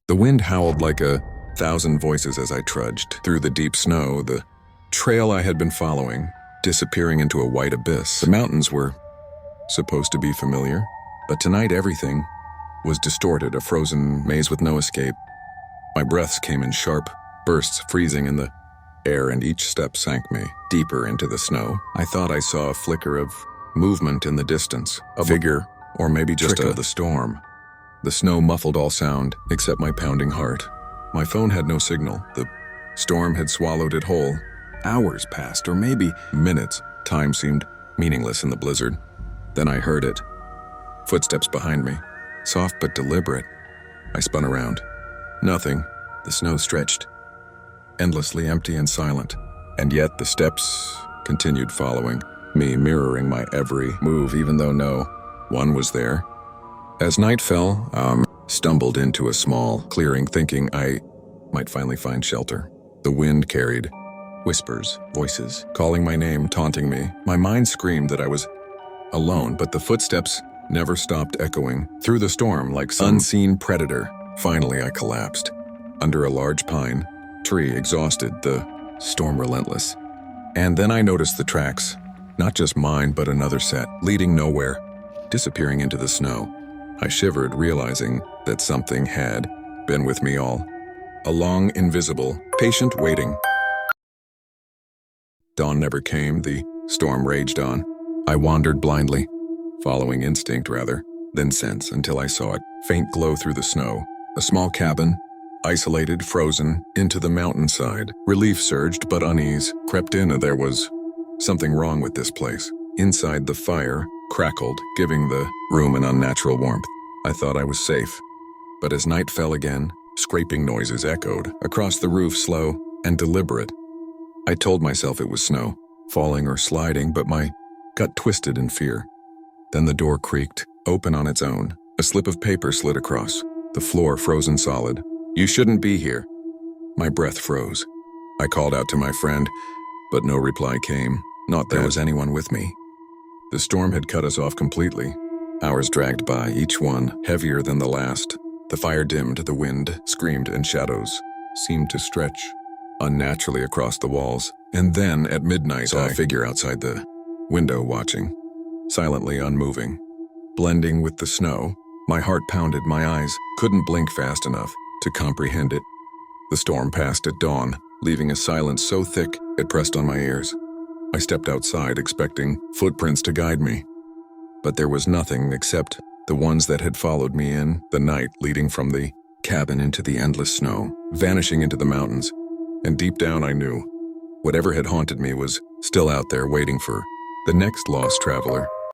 The wind howled like 1,000 voices as I trudged through the deep snow, the trail I had been following, disappearing into a white abyss. The mountains were supposed to be familiar, but tonight everything was distorted, a frozen maze with no escape. My breaths came in sharp bursts, freezing in the air, and each step sank me deeper into the snow. I thought I saw a flicker of movement in the distance, a figure, or maybe just the storm. The snow muffled all sound except my pounding heart. My phone had no signal. The storm had swallowed it whole. Hours passed, or maybe minutes. Time seemed meaningless in the blizzard. Then I heard it. Footsteps behind me, soft but deliberate. I spun around. Nothing. The snow stretched, endlessly empty and silent. And yet the steps continued following me, mirroring my every move, even though no one was there. As night fell, stumbled into a small clearing, thinking I might finally find shelter. The wind carried whispers, voices, calling my name, taunting me. My mind screamed that I was alone, but the footsteps never stopped echoing through the storm like some unseen predator. Finally, I collapsed under a large pine tree, exhausted, the storm relentless. And then I noticed the tracks, not just mine, but another set, leading nowhere, disappearing into the snow. I shivered, realizing that something had been with me all along, invisible, patient, waiting. Dawn never came. The storm raged on. I wandered blindly, following instinct rather than sense, until I saw it faint glow through the snow. A small cabin, isolated, frozen into the mountainside. Relief surged, but unease crept in. There was something wrong with this place. Inside, the fire crackled, giving the room an unnatural warmth. I thought I was safe, but as night fell again, scraping noises echoed across the roof, slow and deliberate. I told myself it was snow, falling or sliding, but my gut twisted in fear. Then the door creaked, open on its own. A slip of paper slid across, the floor frozen solid. "You shouldn't be here." My breath froze. I called out to my friend, but no reply came. Not that there was anyone with me. The storm had cut us off completely. Hours dragged by, each one heavier than the last. The fire dimmed, the wind screamed, and shadows seemed to stretch unnaturally across the walls. And then, at midnight, I saw a figure outside the window watching, silently unmoving. Blending with the snow, my heart pounded, my eyes couldn't blink fast enough to comprehend it. The storm passed at dawn, leaving a silence so thick it pressed on my ears. I stepped outside, expecting footprints to guide me. But there was nothing except the ones that had followed me in the night, leading from the cabin into the endless snow, vanishing into the mountains. And deep down I knew whatever had haunted me was still out there waiting for the next lost traveler.